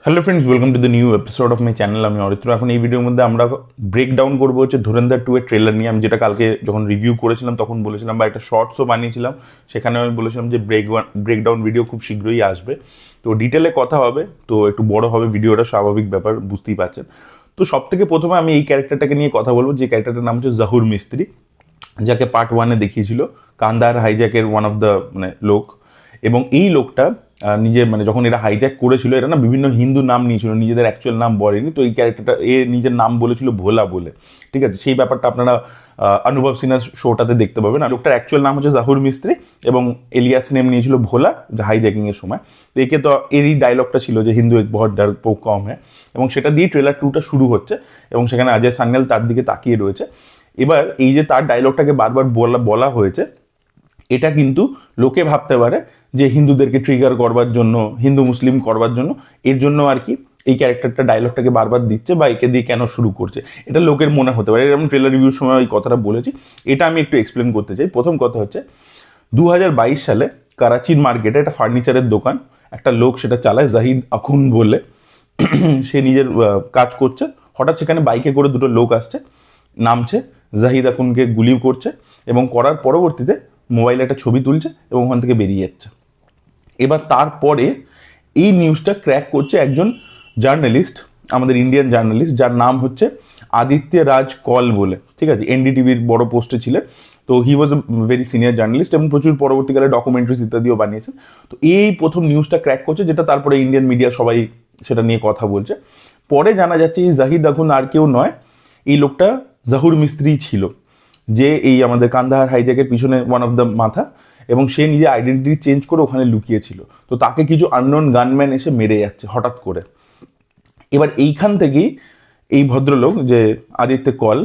Hello friends, welcome to the new episode of my channel. আমি অরিত্র। এখন এই ভিডিওর মধ্যে আমরা ব্রেকডাউন করবো হচ্ছে ধুরন্ধর 2 এর ট্রেলার নিয়ে। আমি যেটা কালকে যখন রিভিউ করেছিলাম তখন বলেছিলাম, বা একটা শর্টসও বানিয়েছিলাম, সেখানে আমি বলেছিলাম যে ব্রেকডাউন ভিডিও খুব শীঘ্রই আসবে। তো ডিটেলে কথা হবে, তো একটু বড় হবে ভিডিওটা, স্বাভাবিক ব্যাপার, বুঝতেই পারছেন। তো সব থেকে প্রথমে আমি এই ক্যারেক্টারটাকে নিয়ে কথা বলবো, যে ক্যারেক্টারটার নাম হচ্ছে জাহুর মিস্ত্রি, যাকে পার্ট 1-এ দেখিয়েছিল কান্দাহার হাইজ্যাকের ওয়ান অফ দ্য লোক। এবং এই লোকটা নিজে যখন এরা হাইজ্যাক করেছিল, এরা না বিভিন্ন হিন্দু নাম নিয়েছিল, নিজেদের অ্যাকচুয়াল নাম বলেনি। তো এই ক্যারেক্টারটা নিজের নাম বলেছিল ভোলা বলে, ঠিক আছে? সেই ব্যাপারটা আপনারা অনুভব সিনহার শোটাতে দেখতে পাবেন। আর লোকটার অ্যাকচুয়াল নাম হচ্ছে জাহুর মিস্ত্রি এবং এলিয়াস নেম নিয়েছিল ভোলা হাইজ্যাকিংয়ের সময়। তো একে তো এরই ডায়লগটা ছিল যে হিন্দু এক বহুত ডর কম হ্যাঁ, এবং সেটা দিয়ে ট্রেলার 2টা শুরু হচ্ছে এবং সেখানে অজয় সান্যাল তার দিকে তাকিয়ে রয়েছে। এবার এই যে তার ডায়লগটাকে বারবার বলা হয়েছে, এটা কিন্তু লোকে ভাবতে পারে যে হিন্দুদেরকে ট্রিগার করবার জন্য, হিন্দু মুসলিম করবার জন্য, এর জন্য আর কি এই ক্যারেক্টারটা ডায়লগটাকে বারবার দিচ্ছে, বা একে দিয়ে কেন শুরু করছে, এটা লোকের মনে হতে পারে। এরকম ট্রেলার রিভিউর সময় এই কথাটা বলেছি, এটা আমি একটু এক্সপ্লেন করতে চাই। প্রথম কথা হচ্ছে 2022 সালে করাচির মার্কেটে একটা ফার্নিচারের দোকান একটা লোক সেটা চালায়, জাহিদ আখুন বলে। সে নিজের কাজ করছে, হঠাৎ সেখানে বাইকে করে দুটো লোক আসছে, নামছে, জাহিদ আখুনকে গুলি করছে এবং করার পরবর্তীতে মোবাইলে একটা ছবি তুলছে এবং ওখান থেকে বেরিয়ে যাচ্ছে। এবার তারপরে এই নিউজটা ক্র্যাক করছে একজন জার্নালিস্ট, আমাদের ইন্ডিয়ান জার্নালিস্ট, যার নাম হচ্ছে আদিত্য রাজ কল বলে, ঠিক আছে? এনডিটিভির বড় পোস্টে ছিলেন। তো হি ওয়াজ এ ভেরি সিনিয়র জার্নালিস্ট এবং প্রচুর পরবর্তীকালে ডকুমেন্টারিজ ইত্যাদিও বানিয়েছেন। তো এই প্রথম নিউজটা ক্র্যাক করছে, যেটা তারপরে ইন্ডিয়ান মিডিয়া সবাই সেটা নিয়ে কথা বলছে। পরে জানা যাচ্ছে এই জাহিদ আখুন আর কেউ নয়, এই লোকটা জাহুর মিস্ত্রি ছিল, যে এই আমাদের কান্দাহার হাইজ্যাকের পিছনে ওয়ান অফ দ্য মাথা, এবং সে নিজে আইডেন্টিটি চেঞ্জ করে ওখানে লুকিয়েছিল। তো তাকে কিছু আননোন গানম্যান এসে মেরে যাচ্ছে হঠাৎ করে। এবার এইখান থেকেই এই ভদ্রলোক যে আদিত্য কল,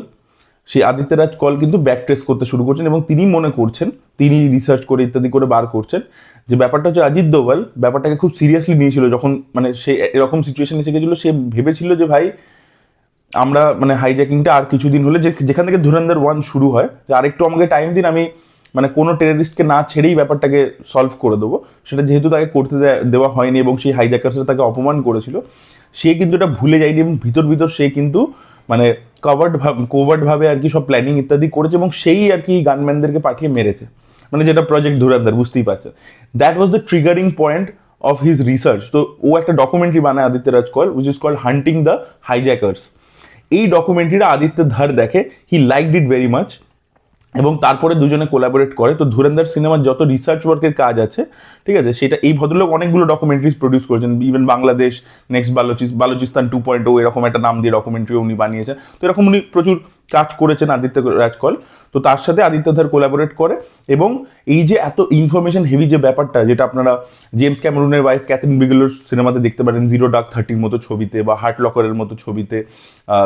সেই আদিত্যরাজ কল কিন্তু ব্যাক ট্রেস করতে শুরু করছেন এবং তিনি মনে করছেন, তিনি রিসার্চ করে ইত্যাদি করে বার করছেন যে ব্যাপারটা হচ্ছে অজিত দোভাল ব্যাপারটাকে খুব সিরিয়াসলি নিয়েছিল। যখন সে এরকম সিচুয়েশন এসে গেছিল, সে ভেবেছিল যে ভাই আমরা হাইজ্যাকিংটা আর কিছুদিন হলে, যেখান থেকে ধুরন্ধর 1 শুরু হয়, যে আরেকটু আমাকে টাইম দিন, আমি কোনো টেররিস্টকে না ছেড়েই ব্যাপারটাকে সলভ করে দেবো। সেটা যেহেতু তাকে করতে দেওয়া হয়নি এবং সেই হাইজ্যাকার্সরা তাকে অপমান করেছিল, সে কিন্তু এটা ভুলে যায়নি এবং ভিতর ভিতর সে কিন্তু কোভার্টভাবে আর কি সব প্ল্যানিং ইত্যাদি করেছে এবং সেই আর কি গানম্যানদেরকে পাঠিয়ে মেরেছে, যেটা প্রজেক্ট ধুরন্ধর, বুঝতেই পারছেন। That was the triggering point of his research. তো ও একটা ডকুমেন্টারি বানায় Aditya Raj Kaul, which is called hunting the hijackers. এই ডকুমেন্টারিটা আদিত্য ধার দেখে, he liked it very much, এবং তারপরে দুজনে কোলাবোরেট করে। তো ধুরন্ধর সিনেমার যত রিসার্চ ওয়ার্কের কাজ আছে, ঠিক আছে, সেটা এই ভদ্রলোক অনেকগুলো ডকুমেন্টারিজ প্রডিউস করেছেন। ইভেন বাংলাদেশ নেক্সট বালোচিস্তান 2.0 এরকম একটা নাম দিয়ে ডকুমেন্টারি উনি বানিয়েছেন। তো এরকম উনি প্রচুর কাজ করেছেন আদিত্য রাজকল। তো তার সাথে আদিত্য ধার কোলাবোরেট করে, এবং এই যে এত ইনফরমেশন হেভি যে ব্যাপারটা, যেটা আপনারা জেমস ক্যামেরুনের ওয়াইফ ক্যাথরিন বিগেলোর সিনেমাতে দেখতে পারেন, জিরো ডার্ক 30 মতো ছবিতে বা হার্ট লকারের মতো ছবিতে।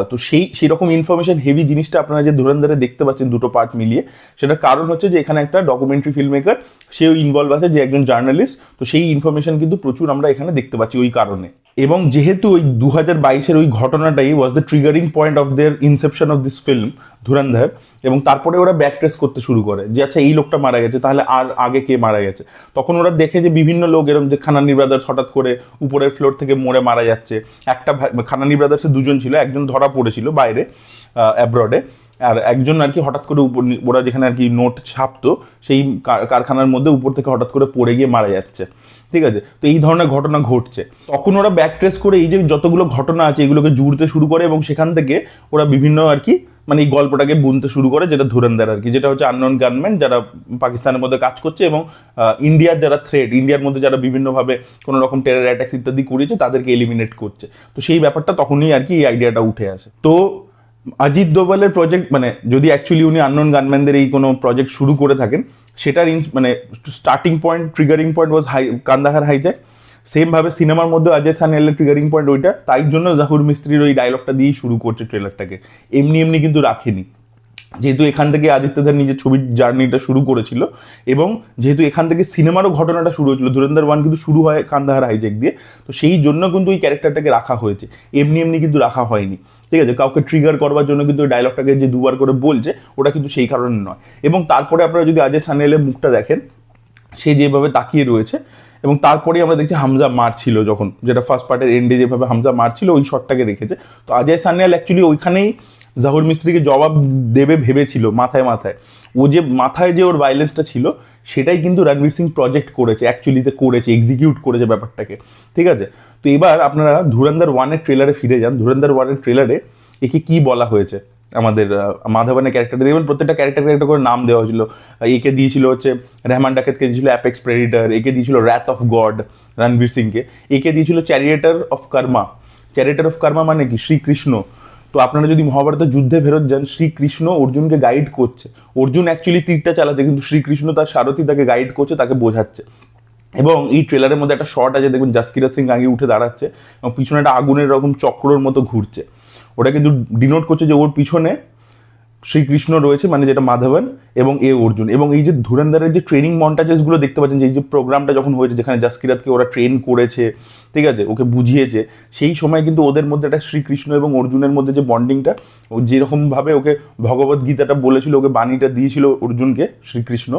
তো সেই রকম ইনফরমেশন হেভি জিনিসটা আপনারা যে ধুরন্ধরে দেখতে পাচ্ছেন দুটো পার্ট মিলিয়ে, সেটার কারণ হচ্ছে যে এখানে একটা ডকুমেন্টারি ফিল্ম মেকার সেও ইনভলভ আছে, যে একজন জার্নালিস্ট। তো সেই ইনফরমেশন কিন্তু প্রচুর আমরা এখানে দেখতে পাচ্ছি ওই কারণে। এবং যেহেতু ওই 2022-এর ওই ঘটনাটাই was the triggering point of their inception of this film Dhurandhar, এবং তারপরে ওরা ব্যাক ট্রেস করতে শুরু করে যে আচ্ছা এই লোকটা মারা গেছে, তাহলে আর আগে কে মারা গেছে। তখন ওরা দেখে যে বিভিন্ন লোক এরকম, যে খানানি ব্রাদার্স হঠাৎ করে উপরের ফ্লোর থেকে মরে মারা যাচ্ছে। একটা খানানি ব্রাদার্সে দুজন ছিল, একজন ধরা পড়েছিল বাইরে অ্যাব্রডে, আর একজন আর কি হঠাৎ করে উপর, ওরা যেখানে আর কি নোট ছাপতো সেই কারখানার মধ্যে উপর থেকে হঠাৎ করে পড়ে গিয়ে মারা যাচ্ছে, ঠিক আছে? তো এই ধরনের ঘটনা ঘটছে। তখন ওরা ব্যাক ট্রেস করে এই যে যতগুলো ঘটনা আছে এগুলোকে জুড়তে শুরু করে, এবং সেখান থেকে ওরা বিভিন্ন আর কি এই গল্পটাকে বুনতে শুরু করে, যেটা ধুরন্ধর আর কি, যেটা হচ্ছে আননোন গানম্যান যারা পাকিস্তানের মধ্যে কাজ করছে এবং ইন্ডিয়ার যারা থ্রেট, ইন্ডিয়ার মধ্যে যারা বিভিন্নভাবে কোনো রকম টেরর অ্যাটাক্স ইত্যাদি করেছে তাদেরকে এলিমিনেট করছে। তো সেই ব্যাপারটা তখনই আর কি এই আইডিয়াটা উঠে আসে। তো অজিত দোভালের প্রজেক্ট, যদি অ্যাকচুয়ালি উনি আননোন গানম্যানদের এই কোনো প্রজেক্ট শুরু করে থাকেন, সেটার স্টার্টিং পয়েন্ট, ট্রিগারিং পয়েন্ট ওয়াজ কান্দাহার হাইজ্যাক। সেমভাবে সিনেমার মধ্যে অজয় সান্যালের ট্রিগারিং পয়েন্ট ওইটা, তাই জন্য জাহুর মিস্ত্রির ওই ডায়লগটা দিয়েই শুরু করছে ট্রেলারটাকে, এমনি কিন্তু রাখেনি। যেহেতু এখান থেকে আদিত্যদের নিজের ছবির জার্নিটা শুরু করেছিল, এবং যেহেতু এখান থেকে সিনেমারও ঘটনাটা শুরু হয়েছিল, ধুরন্ধর 1 কিন্তু শুরু হয় কান্দাহার হাইজ্যাক দিয়ে, তো সেই জন্য কিন্তু এই ক্যারেক্টারটাকে রাখা হয়েছে, এমনি কিন্তু রাখা হয়নি, ঠিক আছে? কাউকে ট্রিগার করবার জন্য কিন্তু ডায়লগটাকে যে দুবার করে বলছে ওটা কিন্তু সেই কারণে নয়। এবং তারপরে আপনারা যদি অজয় সান্যালের মুখটা দেখেন, সে যেভাবে তাকিয়ে রয়েছে এবং তারপরেই আমরা দেখছি হামজা মারছিল যখন, যেটা ফার্স্ট পার্টের এন্ডে যেভাবে হামজা মারছিল ওই শটটাকে রেখেছে। তো অজয় সান্যাল অ্যাকচুয়ালি ওইখানেই জাহুর মিস্ত্রিকে জবাব দেবে ভেবেছিল মাথায় মাথায়। ও যে মাথায় যে ওর ভায়োলেন্সটা ছিল সেটাই কিন্তু রণবীর সিং প্রজেক্ট করেছে, অ্যাকচুয়ালিতে করেছে, এক্সিকিউট করেছে ব্যাপারটাকে, ঠিক আছে। তো এবার আপনারা ধুরন্ধর 1-এর ট্রেলারে ফিরে যান। ধুরন্ধর 1-এর ট্রেলারে একে কি বলা হয়েছে, আমাদের মাধবনের ক্যারেক্টারটা দেখবেন প্রত্যেকটা ক্যারেক্টার করে নাম দেওয়া হয়েছিল। একে দিয়েছিল হচ্ছে রেহমান ডাকাতকে দিয়েছিল অ্যাপেক্স প্রেডিটর, একে দিয়েছিল র্যাথ অফ গড রণবীর সিংকে, একে দিয়েছিল চ্যারিয়েটার অফ কর্মা। চ্যারিয়েটার অফ কর্মা মানে কি? শ্রীকৃষ্ণ। তো আপনারা যদি মহাভারতের যুদ্ধে ফেরত যান, শ্রীকৃষ্ণ অর্জুনকে গাইড করছে। অর্জুন অ্যাকচুয়ালি তীরটা চালাচ্ছে, কিন্তু শ্রীকৃষ্ণ তার সারথি তাকে গাইড করছে, তাকে বোঝাচ্ছে। এবং এই ট্রেলারের মধ্যে একটা শট আছে, দেখবেন জাসকিরাত সিং আগে উঠে দাঁড়াচ্ছে এবং পিছনে একটা আগুনের রকম চক্রর মতো ঘুরছে। ওটা কিন্তু ডিনোট করছে যে ওর পিছনে শ্রীকৃষ্ণ রয়েছে, মানে যেটা মাধবন এবং এ অর্জুন। এবং এই যে ধুরন্ধরের যে ট্রেনিং মন্টাজেসগুলো দেখতে পাচ্ছেন, যে এই যে প্রোগ্রামটা যখন হয়েছে যেখানে জাসকিরাতকে ওরা ট্রেন করেছে, ঠিক আছে, ওকে বুঝিয়েছে, সেই সময় কিন্তু ওদের মধ্যে একটা শ্রীকৃষ্ণ এবং অর্জুনের মধ্যে যে বন্ডিংটা, ও যেরকমভাবে ওকে ভগবত গীতাটা বলেছিল, ওকে বাণীটা দিয়েছিল অর্জুনকে শ্রীকৃষ্ণ,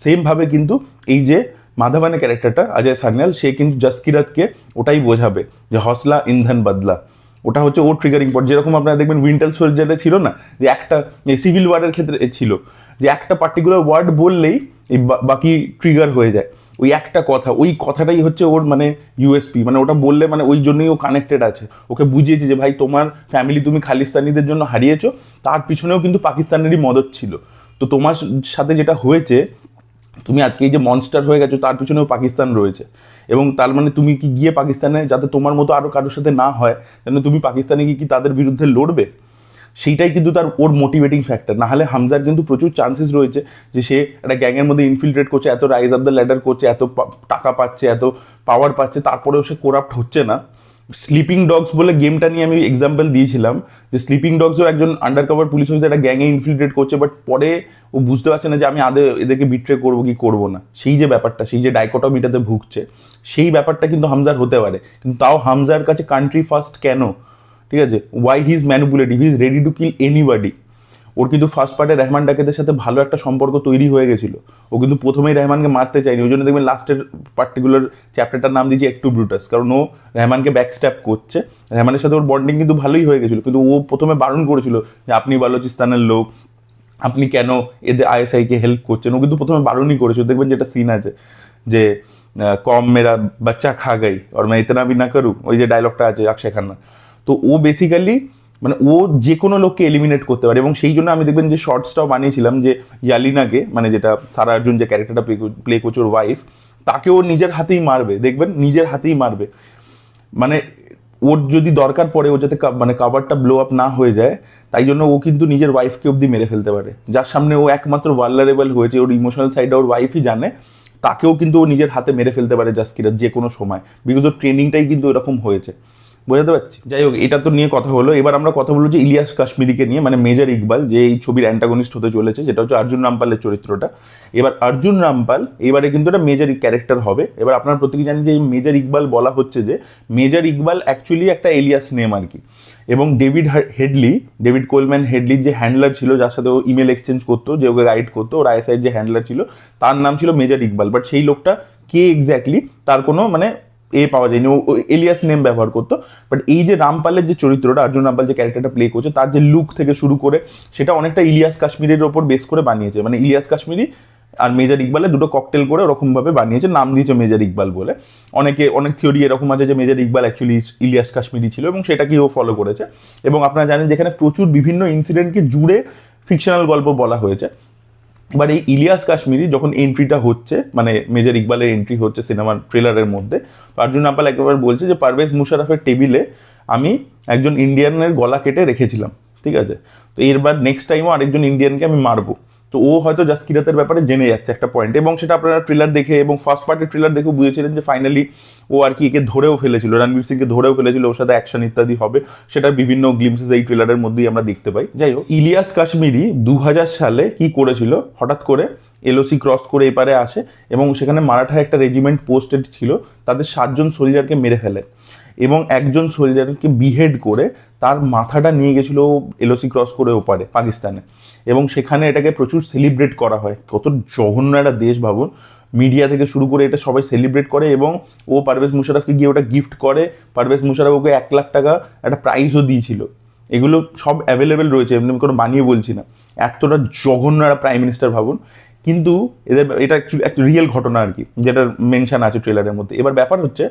সেমভাবে কিন্তু এই যে মাধবনের ক্যারেক্টারটা অজয় সান্যাল, সে কিন্তু জাসকিরাতকে ওটাই বোঝাবে যে হসলা ইন্ধন বদলা। ওটা হচ্ছে ওর ট্রিগারিং পয়েন্ট। যেরকম আপনারা দেখবেন উইন্টার সোলজারে ছিল না, যে একটা সিভিল ওয়ারের ক্ষেত্রে ছিল যে একটা পার্টিকুলার ওয়ার্ড বললেই এই বাকি ট্রিগার হয়ে যায়। ওই একটা কথা, ওই কথাটাই হচ্ছে ওর মানে ইউএসপি, মানে ওটা বললে মানে ওই জন্যই ও কানেক্টেড আছে। ওকে বুঝিয়েছে যে ভাই তোমার ফ্যামিলি তুমি খালিস্তানিদের জন্য হারিয়েছো, তার পিছনেও কিন্তু পাকিস্তানেরই মদত ছিল। তো তোমার সাথে যেটা হয়েছে, তুমি আজকে এই যে মনস্টার হয়ে গেছো, তার পিছনেও পাকিস্তান রয়েছে। এবং তার মানে তুমি কি গিয়ে পাকিস্তানে, যাতে তোমার মতো আরও কারোর সাথে না হয়, যেন তুমি পাকিস্তানে গিয়ে কি তাদের বিরুদ্ধে লড়বে, সেইটাই কিন্তু তার ওর মোটিভেটিং ফ্যাক্টর। নাহলে হামজার কিন্তু প্রচুর চান্সেস রয়েছে যে সে একটা গ্যাংয়ের মধ্যে ইনফিলট্রেট করছে, এত রাইজ অফ দ্য ল্যাডার করছে, এত টাকা পাচ্ছে, এত পাওয়ার পাচ্ছে, তারপরেও সে করাপ্ট হচ্ছে না। স্লিপিং ডগস বলে গেমটা নিয়ে আমি এক্সাম্পল দিয়েছিলাম, যে স্লিপিং ডগসও একজন আন্ডারকভার পুলিশ অফিসার একটা গ্যাংয়ে ইনফিলট্রেট করছে, বাট পরে ও বুঝতে পারছে না যে আমি এদেরকে বিট্রে করবো কি করবো না। সেই যে ব্যাপারটা, সেই যে ডাইকটমিটাতে ভুগছে, সেই ব্যাপারটা কিন্তু হামজার হতে পারে। কিন্তু তাও হামজার কাছে কান্ট্রি ফার্স্ট কেন, ঠিক আছে, why he is manipulative, he is ready to kill anybody. ওর কিন্তু ফার্স্ট পার্টে রেহমান ডাকাতের সাথে ভালো একটা সম্পর্ক তৈরি হয়ে গেছিল। ও কিন্তু প্রথমেই রেহমানকে মারতে চায়নি, ওই জন্য দেখবেন লাস্টের পার্টিকুলার চ্যাপ্টারটার নাম দিয়েছে একটু ব্রুটাস, কারণ ও রেহমানকে ব্যাকস্ট্যাপ করছে। রেহমানের সাথে ওর বন্ডিং কিন্তু ভালোই হয়ে গেছিলো, কিন্তু ও প্রথমে বারণ করেছিল যে আপনি বালুচিস্তানের লোক, আপনি কেন এদের আইএসআইকে হেল্প করছেন। ও কিন্তু প্রথমে বারণই করেছিল। দেখবেন যেটা সিন আছে যে কম মেরা বাচ্চা খা গাই আর मैं इतना भी ना करूं, ওই যে ডায়লগটা আছে অক্ষয় খান্না। তো ও বেসিক্যালি মানে ও যে কোনো লোককে এলিমিনেট করতে পারে। এবং সেই জন্য আমি দেখবেন যে শর্টসটাও বানিয়েছিলাম যে ইয়ালিনাকে, মানে যেটা সারা অর্জুন যে ক্যারেক্টারটা প্লে করছে ওর ওয়াইফ, তাকে ও নিজের হাতেই মারবে, দেখবেন নিজের হাতেই মারবে। মানে ওর যদি দরকার পড়ে, ও যাতে মানে কাভারটা ব্লো আপ না হয়ে যায়, তাই জন্য ও কিন্তু নিজের ওয়াইফকে অবধি মেরে ফেলতে পারে। যার সামনে ও একমাত্র ভালনারেবল হয়েছে, ওর ইমোশনাল সাইডটা ওর ওয়াইফই জানে, তাকেও কিন্তু ও নিজের হাতে মেরে ফেলতে পারে জাসকিরাত যে কোনো সময়, বিকজ ওর ট্রেনিংটাই কিন্তু এরকম হয়েছে। বোঝাতে পারছি? যাই হোক, এটা তো নিয়ে কথা হলো। এবার আমরা কথা বলবো যে ইলিয়াস কাশ্মীরিকে নিয়ে, মানে মেজর ইকবাল, যে এই ছবির অ্যান্টাগনিস্ট হতে চলেছে, যেটা হচ্ছে অর্জুন রামপালের চরিত্রটা। এবার অর্জুন রামপাল এবারে কিন্তু একটা মেজর ক্যারেক্টার হবে। এবার আপনারা প্রত্যেকে জানেন যে এই মেজর ইকবাল বলা হচ্ছে যে মেজর ইকবাল অ্যাকচুয়ালি একটা এলিয়াস নেম আর কি। এবং ডেভিড কোলম্যান হেডলির যে হ্যান্ডলার ছিল, যার সাথে ও ইমেল এক্সচেঞ্জ করতো, যে ওকে গাইড করতো, ওর আইএসআই যে হ্যান্ডলার ছিল, তার নাম ছিল মেজর ইকবাল। বাট সেই লোকটা কে এক্স্যাক্টলি তার কোনো মানে পাওয়া যায়নি, ও এলিয়াস নেম ব্যবহার করতো। বাট এই যে রামপালের যে চরিত্রটা, অর্জুন রামপাল যে ক্যারেক্টারটা প্লে করছে, তার যে লুক থেকে শুরু করে সেটা অনেকটা ইলিয়াস কাশ্মীরের ওপর বেস করে বানিয়েছে। মানে ইলিয়াস কাশ্মীরি আর মেজর ইকবালের দুটো ককটেল করে ওরকমভাবে বানিয়েছে, নাম দিয়েছে মেজর ইকবাল বলে। অনেক থিওরি এরকম আছে যে মেজর ইকবাল অ্যাকচুয়ালি ইলিয়াস কাশ্মীরি ছিল, এবং সেটাকেই ও ফলো করেছে। এবং আপনারা জানেন যেখানে প্রচুর বিভিন্ন ইনসিডেন্টকে জুড়ে ফিকশনাল গল্প বলা হয়েছে। এবার এই ইলিয়াস কাশ্মীরি যখন এন্ট্রিটা হচ্ছে, মানে মেজর ইকবালের এন্ট্রি হচ্ছে সিনেমার ট্রেলারের মধ্যে, তো অর্জুন রামপাল একেবারে বলছে যে পারভেজ মুশারফের টেবিলে আমি একজন ইন্ডিয়ানের গলা কেটে রেখেছিলাম, ঠিক আছে, তো এরবার নেক্সট টাইমও আরেকজন ইন্ডিয়ানকে আমি মারবো। তো ও হয়তো জাসকিরাতের ব্যাপারে জেনে যাচ্ছে একটা পয়েন্ট, এবং সেটা আপনারা ট্রেলার দেখে এবং ফার্স্ট পার্টের ট্রেলার দেখে বুঝেছিলেন যে ফাইনালি ও আর কি একে ধরেও ফেলেছিল, রণবীর সিংকে ধরেও ফেলেছিল, ওর সাথে অ্যাকশন ইত্যাদি হবে, সেটার বিভিন্ন গ্লিমসেস এই ট্রেলারের মধ্যেই আমরা দেখতে পাই। যাই হোক, ইলিয়াস কাশ্মীরি 2000 সালে কি করেছিল, হঠাৎ করে এলওসি ক্রস করে এপারে আসে এবং সেখানে মারাঠার একটা রেজিমেন্ট পোস্টেড ছিল, তাদের 7 জন সোলজারকে মেরে ফেলে এবং একজন সোলজারকে বিহেড করে তার মাথাটা নিয়ে গেছিলো এলওসি ক্রস করে ওপারে পাকিস্তানে। এবং সেখানে এটাকে প্রচুর সেলিব্রেট করা হয়। কত জঘন্য একটা দেশ ভাবুন, মিডিয়া থেকে শুরু করে এটা সবাই সেলিব্রেট করে, এবং ও পারভেজ মুশারফকে গিয়ে ওটা গিফট করে। পারভেজ মুশারফ ওকে 1 লাখ টাকা একটা প্রাইজও দিয়েছিল। এগুলো সব অ্যাভেলেবেল রয়েছে, এমনি কোনো বানিয়ে বলছি না। এতটা জঘন্য একটা প্রাইম মিনিস্টার ভাবুন। কিন্তু এদের এটা অ্যাকচুয়ালি একটা রিয়েল ঘটনা আর কি, যেটা মেনশন আছে ট্রেলারের মধ্যে। এবার ব্যাপার হচ্ছে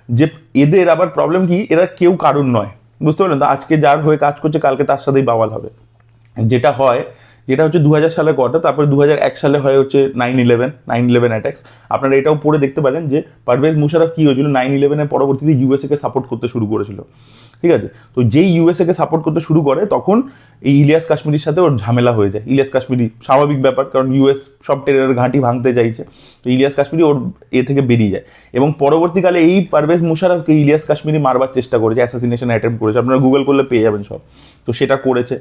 যে এদের আবার প্রবলেম কি, এরা কেউ কারণ নয়, বুঝতে পারলেন তো? আজকে যার হয়ে কাজ করছে কালকে তার সাথেই বাওয়াল হবে। যেটা হয়, যেটা হচ্ছে 2000 সালে ঘটে, তারপরে 2001 সালে হয় হচ্ছে 9/11 অ্যাটাক্স। আপনারা এটাও পড়ে দেখতে পারেন যে পারভেজ মুশারফ কী হয়েছিল, 9/11-এর পরবর্তীতে ইউএসএকে সাপোর্ট করতে শুরু করেছিল, ঠিক আছে? তো যেই ইউএসএকে সাপোর্ট করতে শুরু করে তখন এই ইলিয়াস কাশ্মীরির সাথে ওর ঝামেলা হয়ে যায়। ইলিয়াস কাশ্মীরি স্বাভাবিক ব্যাপার, কারণ ইউএস সব টেররের ঘাঁটি ভাঙতে চাইছে, তো ইলিয়াস কাশ্মীরি ওর থেকে বেরিয়ে যায়। এবং পরবর্তীকালে এই পারভেজ মুশারফকে ইলিয়াস কাশ্মীরি মারবার চেষ্টা করেছে, অ্যাসাসিনেশন অ্যাটেম্প্ট করেছে, আপনারা গুগল করলে পেয়ে যাবেন সব। তো সেটা করেছে।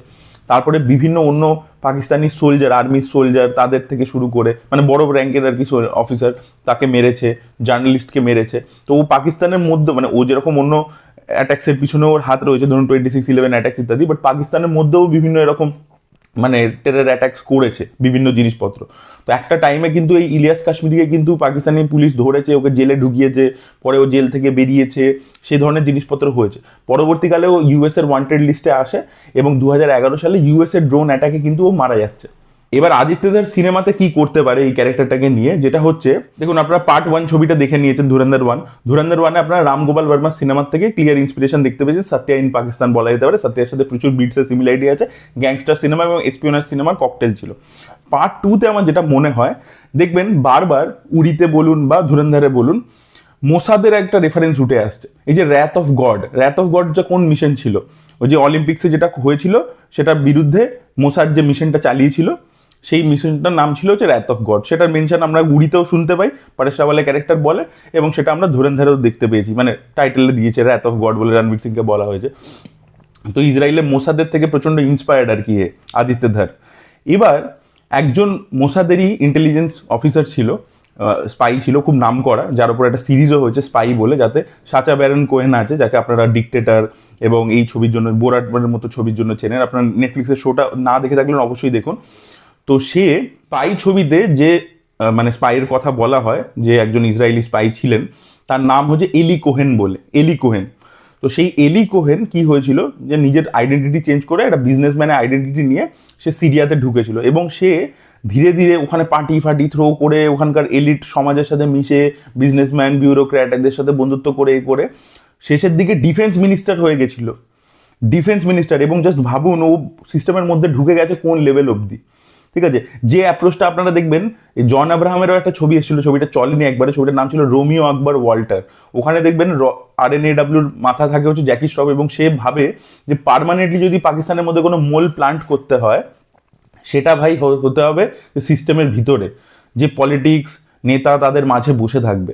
তারপরে বিভিন্ন অন্য পাকিস্তানি সোলজার, আর্মি সোলজার, তাদের থেকে শুরু করে মানে বড় র্যাঙ্কের আর কি অফিসার, তাকে মেরেছে, জার্নালিস্টকে মেরেছে। তো ও পাকিস্তানের মধ্যে মানে ও যেরকম অন্য অ্যাটাক্সের পিছনে ওর হাত রয়েছে, ধরুন 26/11 অ্যাটাক্স ইত্যাদি, বাট পাকিস্তানের মধ্যেও বিভিন্ন এরকম মানে টেরর অ্যাটাক্স করেছে বিভিন্ন জিনিসপত্র। তো একটা টাইমে কিন্তু এই ইলিয়াস কাশ্মীরিকে কিন্তু পাকিস্তানি পুলিশ ধরেছে, ওকে জেলে ঢুকিয়েছে, পরে ও জেল থেকে বেরিয়েছে, সেই ধরনের জিনিসপত্র হয়েছে। পরবর্তীকালে ও ইউএসের ওয়ান্টেড লিস্টে আসে, এবং 2011 সালে ইউএসের ড্রোন অ্যাটাকে কিন্তু ও মারা যাচ্ছে। এবার আদিত্যদার সিনেমাতে কি করতে পারে এই ক্যারেক্টারটাকে নিয়ে, যেটা হচ্ছে, দেখুন আপনারা পার্ট 1 ছবিটা দেখে নিয়েছেন, ধুরন্ধর 1-এ আপনারা রাম গোপাল বর্মার সিনেমার থেকে ক্লিয়ার ইন্সপিরেশন দেখতে পেয়েছেন। সত্যা ইন পাকিস্তান বলা যেতে পারে, সত্যার সাথে প্রচুর বিটসের সিমিলারিটি আছে। গ্যাংস্টার সিনেমা এবং এসপিওনার সিনেমার ককটেল ছিল। পার্ট 2-তে আমার যেটা মনে হয়, দেখবেন বারবার উড়িতে বলুন বা ধুরন্ধরে বলুন, মোসাদের একটা রেফারেন্স উঠে আসছে। এই যে র্যাথ অফ গড যে কোন মিশন ছিল, ওই যে অলিম্পিক্সে যেটা হয়েছিল সেটার বিরুদ্ধে মোসাদ যে মিশনটা চালিয়েছিল, সেই মিশনটার নাম ছিল হচ্ছে র্যাথ অফ গড। সেটার মেনশন আমরা উড়িতেও শুনতে পাই, পরেশ রাওয়ালের ক্যারেক্টার বলে, এবং সেটা আমরা ধুরন্ধরেও দেখতে পেয়েছি, মানে টাইটেলে দিয়েছে র্যাথ অফ গড বলে রণবীর সিংকে বলা হয়েছে। তো ইসরায়েলের মোসাদের থেকে প্রচণ্ড ইন্সপায়ার্ড আর কি আদিত্যধর। এবার একজন মোসাদেরই ইন্টেলিজেন্স অফিসার ছিল, স্পাই ছিল, খুব নাম করা, যার উপর একটা সিরিজও হয়েছে স্পাই বলে, যাতে সাচা ব্যারন কোহেন আছে, যাকে আপনারা ডিকটেটর এবং এই ছবির জন্য, বোরাটের মতো ছবির জন্য চেনেন। আপনারা নেটফ্লিক্সের শোটা না দেখে থাকলেন অবশ্যই দেখুন। তো সে স্পাই ছবিতে যে মানে স্পাইয়ের কথা বলা হয়, যে একজন ইসরায়েলি স্পাই ছিলেন, তার নাম হচ্ছে এলি কোহেন বলে, এলি কোহেন। তো সেই এলি কোহেন কি হয়েছিল, যে নিজের আইডেন্টিটি চেঞ্জ করে একটা বিজনেসম্যানের আইডেন্টিটি নিয়ে সে সিরিয়াতে ঢুকেছিল, এবং সে ধীরে ধীরে ওখানে পার্টি থ্রো করে ওখানকার এলিট সমাজের সাথে মিশে, বিজনেসম্যান বিউরোক্র্যাট এদের সাথে বন্ধুত্ব করে করে শেষের দিকে ডিফেন্স মিনিস্টার হয়ে গেছিল, ডিফেন্স মিনিস্টার। এবং জাস্ট ভাবুন ও সিস্টেমের মধ্যে ঢুকে গেছে কোন লেভেল অবধি, ঠিক আছে? যে অ্যাপ্রোচটা আপনারা দেখবেন, জন আব্রাহামেরও একটা ছবি এসেছিল, ছবিটা চলেনি একবারে, ছবিটার নাম ছিল রোমিও আকবর ওয়াল্টার। ওখানে দেখবেন RNAWর মাথা থাকে হচ্ছে জ্যাকি শ্রফ, এবং সে ভাবে যে পার্মানেন্টলি যদি পাকিস্তানের মধ্যে কোনো মোল প্লান্ট করতে হয়, সেটা ভাই হতে হবে সিস্টেমের ভিতরে, যে পলিটিক্স নেতা তাদের মাঝে বসে থাকবে,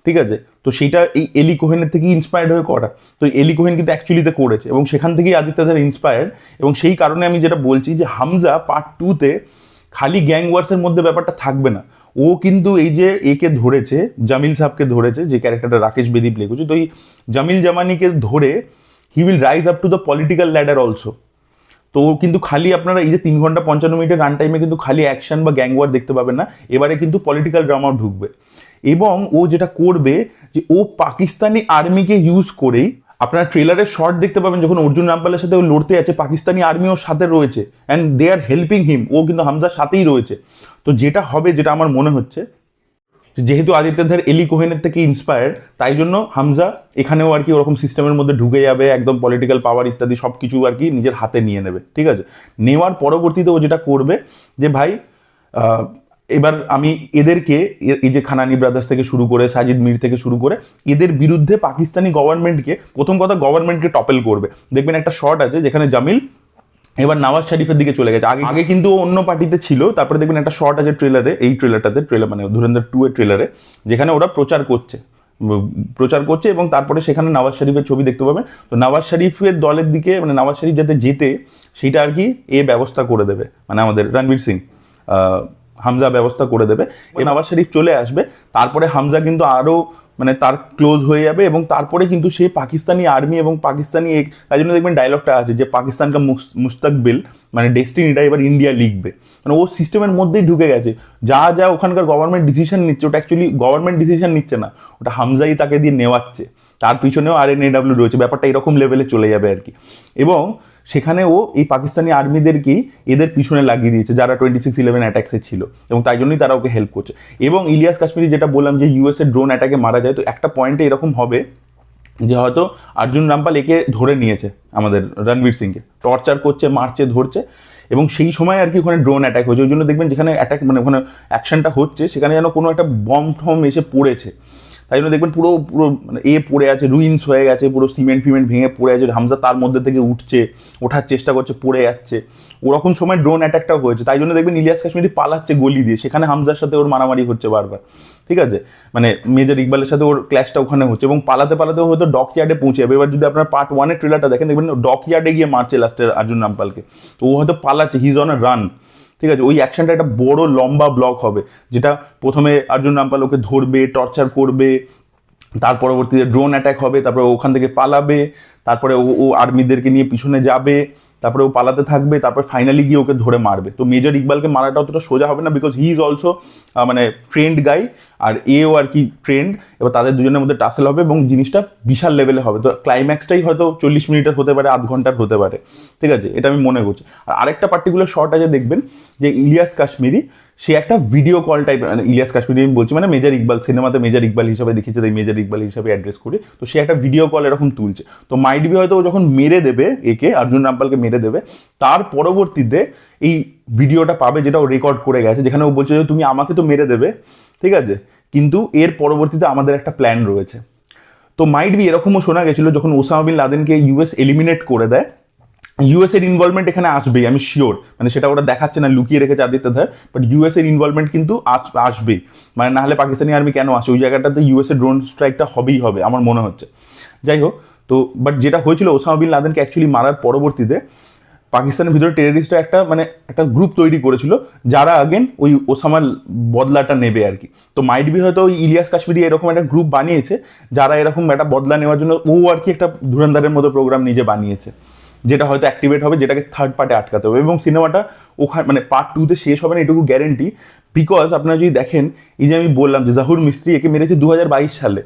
ঠিক আছে? তো সেইটা এই এলি কোহেনের থেকে ইন্সপায়ার্ড হয়ে করা। তো এলি কোহেন কিন্তু অ্যাকচুয়ালিতে করেছে, এবং সেখান থেকেই আদিত্যদের ইন্সপায়ার্ড। এবং সেই কারণে আমি যেটা বলছি যে হামজা পার্ট 2-তে খালি গ্যাং ওয়ার্সের মধ্যে ব্যাপারটা থাকবে না। ও কিন্তু এই যে একে ধরেছে, জামিল সাহেবকে ধরেছে, যে ক্যারেক্টারটা রাকেশ বেদি প্লে করছে, তো এই জামিল জামানিকে ধরে he will rise up to the political ladder also. তো কিন্তু খালি আপনারা এই যে 3 ঘন্টা 55 মিনিটের রান টাইমে কিন্তু খালি অ্যাকশন বা গ্যাং ওয়ার দেখতে পাবেন না, এবারে কিন্তু পলিটিক্যাল ড্রামাও ঢুকবে। এবং ও যেটা করবে, যে ও পাকিস্তানি আর্মিকে ইউজ করেই, আপনারা ট্রেলারের শর্ট দেখতে পাবেন যখন অর্জুন রামপালের সাথে ও লড়তে আছে, পাকিস্তানি আর্মি ওর সাথে রয়েছে, অ্যান্ড দে আর হেল্পিং হিম, ও কিন্তু হামজার সাথেই রয়েছে। তো যেটা হবে, যেটা আমার মনে হচ্ছে, যেহেতু আদিত্যধর এলি কোহেনের থেকে ইন্সপায়ার্ড, তাই জন্য হামজা এখানেও আর কি ওরকম সিস্টেমের মধ্যে ঢুকে যাবে, একদম পলিটিক্যাল পাওয়ার ইত্যাদি সব কিছু আর কি নিজের হাতে নিয়ে নেবে, ঠিক আছে? নেওয়ার পরবর্তীতে ও যেটা করবে, যে ভাই এবার আমি এদেরকে, এই যে খানানি ব্রাদার্স থেকে শুরু করে সাজিদ মির থেকে শুরু করে, এদের বিরুদ্ধে পাকিস্তানি গভর্নমেন্টকে, প্রথম কথা গভর্নমেন্টকে টপেল করবে। দেখবেন একটা শট আছে যেখানে জামিল এবার নওয়াজ শরীফের দিকে চলে গেছে, আগে কিন্তু অন্য পার্টিতে ছিল। তারপরে দেখবেন একটা শর্ট আছে ট্রেলারে, এই ট্রেলার মানে ধুরন্ধর 2 এর ট্রেলারে, যেখানে ওরা প্রচার করছে, এবং তারপরে সেখানে নওয়াজ শরীফের ছবি দেখতে পাবেন। তো নওয়াজ শরীফের দলের দিকে, মানে নওয়াজ শরীফ যাতে যেতে, সেইটা আর কি ব্যবস্থা করে দেবে, মানে আমাদের রণবীর সিং, হামজা ব্যবস্থা করে দেবে। এই নওয়াজ শরীফ চলে আসবে, তারপরে হামজা কিন্তু আরও মানে তার ক্লোজ হয়ে যাবে, এবং তারপরে কিন্তু সে পাকিস্তানি আর্মি এবং পাকিস্তানি তাই জন্য দেখবেন ডায়লগটা আছে যে পাকিস্তান কা মুস্তাকবিল মানে ডেস্টিনিটা এবার ইন্ডিয়া লিখবে। মানে ও সিস্টেমের মধ্যেই ঢুকে গেছে। যা যা ওখানকার গভর্নমেন্ট ডিসিশন নিচ্ছে ওটা অ্যাকচুয়ালি গভর্নমেন্ট ডিসিশন নিচ্ছে না, ওটা হামজাই তাকে দিয়ে নেওয়াচ্ছে, তার পিছনেও RNAW রয়েছে, ব্যাপারটা এরকম লেভেলে চলে যাবে আর কি। এবং সেখানে ও এই পাকিস্তানি আর্মিদেরকেই এদের পিছনে লাগিয়ে দিয়েছে যারা 26/11 অ্যাটাক্সে ছিল, এবং তাই জন্যই তারা ওকে হেল্প করছে। এবং ইলিয়াস কাশ্মীরি যেটা বললাম যে US এর ড্রোন অ্যাটাকে মারা যায়, তো একটা পয়েন্টে এরকম হবে যে হয়তো অর্জুন রামপাল একে ধরে নিয়েছে, আমাদের রণবীর সিংকে টর্চার করছে, মারছে, ধরছে, এবং সেই সময় আর কি ওখানে ড্রোন অ্যাটাক হয়েছে। ওই জন্য দেখবেন যেখানে অ্যাটাক মানে ওখানে অ্যাকশনটা হচ্ছে সেখানে যেন কোনো একটা বম টম এসে পড়েছে, তাই জন্য দেখবেন পুরো পুরো মানে পড়ে আছে, রুইন্স হয়ে গেছে, পুরো সিমেন্ট ফিমেন্ট ভেঙে পড়ে আছে, হামজা তার মধ্যে থেকে উঠছে, ওঠার চেষ্টা করছে, পড়ে যাচ্ছে, ওরকম সময় ড্রোন অ্যাটাকটাও হয়েছে। তাই জন্য দেখবেন ইলিয়াস কাশ্মীরি পালাচ্ছে গলি দিয়ে, সেখানে হামজার সাথে ওর মারামারি হচ্ছে বারবার, ঠিক আছে, মানে মেজর ইকবালের সাথে ওর ক্ল্যাশটা ওখানে হচ্ছে, এবং পালাতে পালাতে হয়তো ডক ইয়ার্ডে পৌঁছে যাবে। এবার যদি আপনার পার্ট 1-এর ট্রেলারটা দেখেন দেখবেন ডক ইয়ার্ডে গিয়ে মারছে লাস্টের অর্জুন রামপালকে, তো ও হয়তো পালাচ্ছে, he is on a run, ঠিক আছে। ওই অ্যাকশনটা একটা বড় লম্বা ব্লক হবে, যেটা প্রথমে অর্জুন রামপাল ওকে ধরবে, টর্চার করবে, তার পরবর্তীতে ড্রোন অ্যাটাক হবে, তারপরে ওখান থেকে পালাবে, তারপরে ও আর্মিদেরকে নিয়ে পিছনে যাবে, তারপরে ও পালাতে থাকবে, তারপর ফাইনালি গিয়ে ওকে ধরে মারবে। তো মেজর ইকবালকে মারাটা অতটা সোজা হবে না, বিকজ হি ইজ অলসো মানে ট্রেন্ড গাই, আর এও আর কি ট্রেন্ড। এবার তাদের দুজনের মধ্যে টাসেল হবে এবং জিনিসটা বিশাল লেভেলে হবে। তো ক্লাইম্যাক্সটাই হয়তো 40 মিনিটের হতে পারে, আধ ঘন্টার হতে পারে, ঠিক আছে, এটা আমি মনে করছি। আর আরেকটা পার্টিকুলার শর্ট আছে দেখবেন যে ইলিয়াস কাশ্মীরি সে একটা ভিডিও কল টাইপ, মানে ইলিয়াস কাশ্মীরি আমি বলছি মানে মেজর ইকবাল, সিনেমাতে মেজর ইকবাল হিসাবে দেখিয়েছে, তাই মেজর ইকবাল হিসাবে অ্যাড্রেস করে, তো সে একটা ভিডিও কল এরকম তুলছে। তো মাইট বি হয়তো ও যখন মেরে দেবে একে, অর্জুন রামপালকে মেরে দেবে, তার পরবর্তীতে এই ভিডিওটা পাবে যেটা ও রেকর্ড করে গেছে, যেখানে ও বলছে যে তুমি আমাকে তো মেরে দেবে, ঠিক আছে, কিন্তু এর পরবর্তীতে আমাদের একটা প্ল্যান রয়েছে। তো মাইট বি এরকমও শোনা গেছিল যখন ওসামা বিন লাদেনকে US এলিমিনেট করে দেয়, US এর ইনভলভমেন্ট এখানে আসবেই, আমি শিওর, মানে সেটা ওরা দেখাচ্ছে না, লুকিয়ে রেখেছে আদিত্য ধার, বাট US এর ইনভলভমেন্ট কিন্তু আসবেই, মানে না হলে পাকিস্তানি আর্মি কেন আসে, ওই জায়গাটাতে US এর ড্রোন স্ট্রাইকটা হবেই হবে আমার মনে হচ্ছে। যাই হোক, তো বাট যেটা হয়েছিল ওসামা বিন লাদেনকে অ্যাকচুয়ালি মারার পরবর্তীতে পাকিস্তানের ভিতরে টেররিস্টরা একটা গ্রুপ তৈরি করেছিল যারা আগেন ওই ওসামার বদলাটা নেবে আর কি। তো মাইট বি হয়তো ওই ইলিয়াস কাশ্মীরি এরকম একটা গ্রুপ বানিয়েছে যারা এরকম একটা বদলা নেওয়ার জন্য ও আর কি একটা ধুরন্ধরের মতো প্রোগ্রাম নিজে বানিয়েছে, যেটা হয়তো অ্যাক্টিভেট হবে, যেটাকে থার্ড পার্টে আটকাতে হবে, এবং সিনেমাটা ওখানে মানে পার্ট 2-তে শেষ হবে না এটুকু গ্যারেন্টি। বিকজ আপনারা যদি দেখেন, এই যে আমি বললাম যে জাহুর মিস্ত্রি একে মেরেছে 2022 সালে,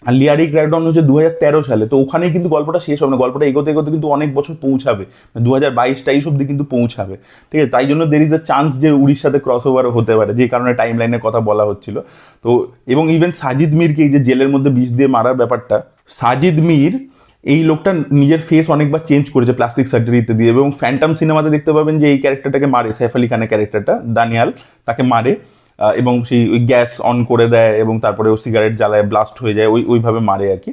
আর লিয়ারি ক্র্যাকডাউন হচ্ছে 2013 সালে, তো ওখানেই কিন্তু গল্পটা শেষ হবে না, গল্পটা এগোতে এগোতে কিন্তু অনেক বছর পৌঁছাবে, 2022-23 অব্দি কিন্তু পৌঁছাবে, ঠিক আছে। তাই জন্য দের ইজ এ চান্স যে উড়িষ্যাতে ক্রস ওভারও হতে পারে, যে কারণে টাইম লাইনের কথা বলা হচ্ছিল। তো এবং ইভেন সাজিদ মিরকে এই যে জেলের মধ্যে বিষ দিয়ে মারার ব্যাপারটা, সাজিদ মির এই লোকটা নিজের ফেস অনেকবার চেঞ্জ করেছে প্লাস্টিক সার্জারিতে দিয়ে, এবং ফ্যান্টাম সিনেমাতে দেখতে পাবেন যে এই ক্যারেক্টারটাকে মারে, সাইফ আলী খানের ক্যারেক্টারটা দানিয়াল তাকে মারে, এবং সেই ওই গ্যাস অন করে দেয় এবং তারপরে ও সিগারেট জ্বালায়, ব্লাস্ট হয়ে যায়, ওইভাবে মারে আর কি।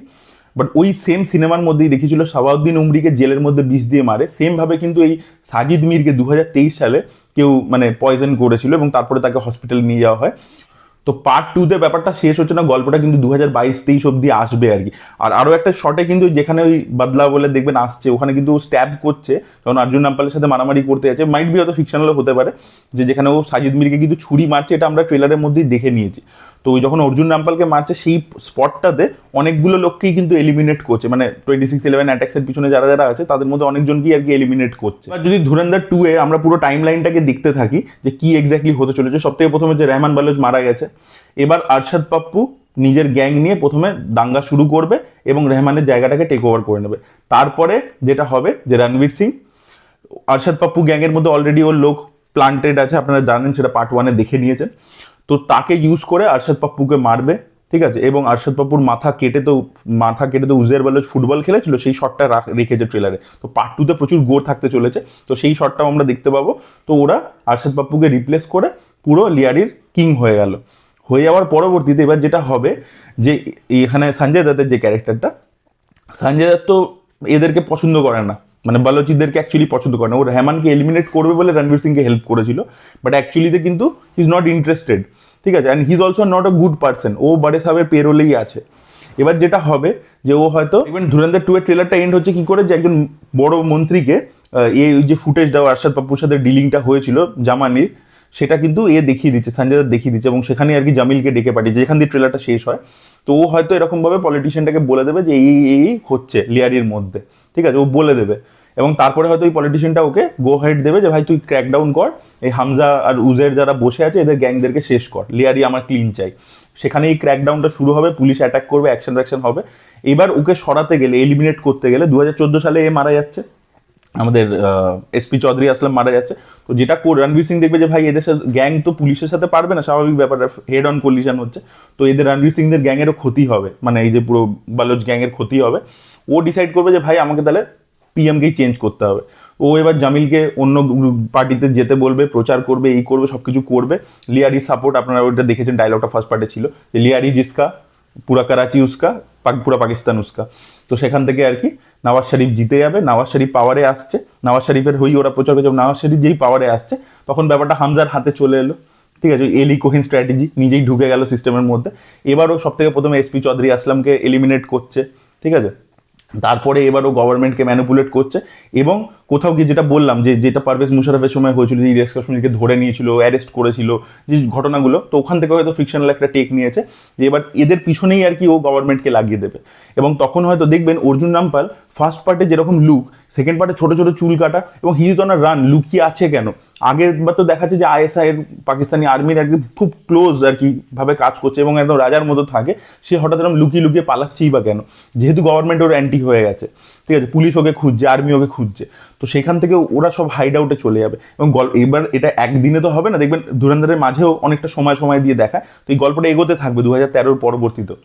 বাট ওই সেম সিনেমার মধ্যেই দেখিয়েছিল সাবাউদ্দিন উমরিকে জেলের মধ্যে বিষ দিয়ে মারে, সেমভাবে কিন্তু এই সাজিদ মিরকে 2023 সালে কেউ মানে পয়জন করেছিল এবং তারপরে তাকে হসপিটালে নিয়ে যাওয়া হয়। তো পার্ট 2-তে ব্যাপারটা শেষ হচ্ছে না, গল্পটা কিন্তু 2022-23 অব্দি আসবে আর কি। আর আরও একটা শটে কিন্তু যেখানে ওই বদলা বলে দেখবেন আসছে, ওখানে কিন্তু ও স্ট্যাব করছে যখন অর্জুন রামপালের সাথে মারামারি করতে যাচ্ছে, মাইট বি হয়তো ফিকশনালও হতে পারে, যে যেখানে ও সাজিদ মিরকে কিন্তু ছুরি মারছে, এটা আমরা ট্রেলারের মধ্যেই দেখে নিয়েছি। তো ওই যখন অর্জুন রামপালকে মারছে সেই স্পটটাতে অনেকগুলো লোককেই কিন্তু এলিমিনেট করছে, মানে 26/11 অ্যাটাক্সের পিছনে যারা যারা আছে তাদের মধ্যে অনেকজনকেই আর কি এলিমিনেট করছে। এবার যদি ধুরন্ধর 2-এ আমরা পুরো টাইম লাইনটাকে দেখতে থাকি যে কি এক্স্যাক্টলি হতে চলেছে, সবথেকে প্রথমে যে রেহমান বালোচ মারা গেছে, এবার আরশাদ পাপ্পু নিজের গ্যাং নিয়ে প্রথমে দাঙ্গা শুরু করবে এবং রেহমানের জায়গাটাকে টেক ওভার করে নেবে। তারপরে যেটা হবে যে রণবীর সিং, আরশাদ পাপ্পু গ্যাংয়ের মধ্যে অলরেডি ওর লোক প্লান্টেড আছে, আপনারা জানেন, সেটা পার্ট 1-এ দেখে নিয়েছেন। তো তাকে ইউজ করে আরশাদ পাপ্পুকে মারবে, ঠিক আছে, এবং আরশাদ পাপ্পুর মাথা কেটে তো উজের বালোচ ফুটবল খেলেছিল, সেই শটটা রেখেছে ট্রেলারে। তো পার্ট 2-তে প্রচুর গোর থাকতে চলেছে, তো সেই শটটাও আমরা দেখতে পাবো। তো ওরা আরশাদ পাপ্পুকে রিপ্লেস করে পুরো লিয়ারির কিং হয়ে গেল। হয়ে যাওয়ার পরবর্তীতে এবার যেটা হবে যে এখানে সঞ্জয় দত্তের যে ক্যারেক্টারটা, সঞ্জয় দত্ত এদেরকে পছন্দ করে না, মানে বালোচিদেরকে অ্যাকচুয়ালি পছন্দ করে না। ও রেহমানকে এলিমিনেট করবে বলে রণবীর সিংকে হেল্প করেছিল, বাট অ্যাকচুয়ালিতে কিন্তু হি ইজ নট ইন্টারেস্টেড, ঠিক আছে, and he is also not a good person, ও বারে সাহেবের পেরোলেই আছে। এবার যেটা হবে যে ও হয়তো ইভেন ধুরন্ধর 2-এর ট্রেলারটা এন্ড হচ্ছে কি করে, যে একজন বড় মন্ত্রীকে এই যে ফুটেজটা আরশাদ পাপ্পুর সাথে ডিলিংটা হয়েছিল জামানির, সেটা কিন্তু দেখিয়ে দিচ্ছে, সঞ্জয় দত্ত দেখিয়ে দিচ্ছে, এবং সেখানে আর কি জামিলকে ডেকে পাঠিয়েছে যেখান দিয়ে ট্রেলারটা শেষ হয়। তো ও হয়তো এরকমভাবে পলিটিশিয়ানটাকে বলে দেবে যে এই হচ্ছে লিয়ারির মধ্যে, ঠিক আছে, ও বলে দেবে। এবং তারপরে হয়তো ওই পলিটিশিয়ানটা ওকে গো হেড দেবে যে ভাই তুই ক্র্যাকডাউন কর, এই হামজা আর উজের যারা বসে আছে এদের গ্যাংদেরকে শেষ কর, লিয়ারি আমার ক্লিন চাই। সেখানে এই ক্র্যাকডাউনটা শুরু হবে, পুলিশ অ্যাটাক করবে, অ্যাকশন হবে। এবার ওকে সরাতে গেলে, এলিমিনেট করতে গেলে 2014 সালে এ মারা যাচ্ছে, আমাদের এসপি চৌধুরী আসলাম মারা যাচ্ছে। তো যেটা রণবীর সিং দেখবে যে ভাই এদের সাথে গ্যাং তো পুলিশের সাথে পারবে না, স্বাভাবিক ব্যাপার, হেড অন কলিশন হচ্ছে, তো এদের রণবীর সিংদের গ্যাংয়েরও ক্ষতি হবে, মানে এই যে পুরো বালোচ গ্যাংয়ের ক্ষতি হবে। ও ডিসাইড করবে যে ভাই আমাকে তাহলে পিএমকেই চেঞ্জ করতে হবে। ও এবার জামিলকে অন্য পার্টিতে যেতে বলবে, প্রচার করবে, এই করবে, সব কিছু করবে। লিয়ারি সাপোর্ট, আপনারা ওইটা দেখেছেন, ডায়লগটা ফার্স্ট পার্টে ছিল যে লিয়ারি জিসকা পুরা করাচি উসকা, পুরা পাকিস্তান উসকা। তো সেখান থেকে আর কি নওয়াজ শরীফ জিতে যাবে, নওয়াজ শরীফ পাওয়ারে আসছে, নওয়াজ শরীফের হই ওরা প্রচার করছে, নওয়াজ শরীফ যেই পাওয়ারে আসছে তখন ব্যাপারটা হামজার হাতে চলে এলো। ঠিক আছে, এলি কোহিন স্ট্র্যাটেজি নিজেই ঢুকে গেল সিস্টেমের মধ্যে। এবারও সব থেকে প্রথমে এসপি চৌধুরী আসলামকে এলিমিনেট করছে, ঠিক আছে, তারপরে এবারও গভর্নমেন্টকে ম্যানিপুলেট করছে। এবং কোথাও গিয়ে যেটা বললাম যে যেটা পারভেজ মুশারফের সময় হয়েছিল, যে ইলিয়াস কাশ্মীরকে ধরে নিয়েছিল, অ্যারেস্ট করেছিল, যে ঘটনাগুলো, তো ওখান থেকে হয়তো ফিকশনাল একটা টেক নিয়েছে যে এবার এদের পিছনেই আর কি ও গভর্নমেন্টকে লাগিয়ে দেবে। এবং তখন হয়তো দেখবেন অর্জুন রামপাল ফার্স্ট পার্টে যেরকম লুক, সেকেন্ড পার্টে ছোট ছোট চুল কাটা এবং he is on a run, লুকিয়ে আছে কেন? আগের বার তো দেখাচ্ছে যে আইএসআই এর পাকিস্তানি আর্মির একদম খুব ক্লোজ আর কি ভাবে কাজ করছে এবং একদম রাজার মতো থাকে, সে হঠাৎ এরকম লুকিয়ে লুকিয়ে পালাচ্ছেই বা কেন? যেহেতু গভর্নমেন্ট ওর অ্যান্টি হয়ে গেছে, ঠিক আছে, পুলিশ ওকে খুঁজছে, আর্মি ওকে খুঁজছে, তো সেখান থেকে ওরা সব হাইড আউটে চলে যাবে। এবং এবার এটা একদিনে তো হবে না, দেখবেন ধুরন্ধরের মাঝেও অনেকটা সময় সময় দিয়ে দেখায়, তো এই গল্পটা এগোতে থাকবে 2013 পরবর্তীতে।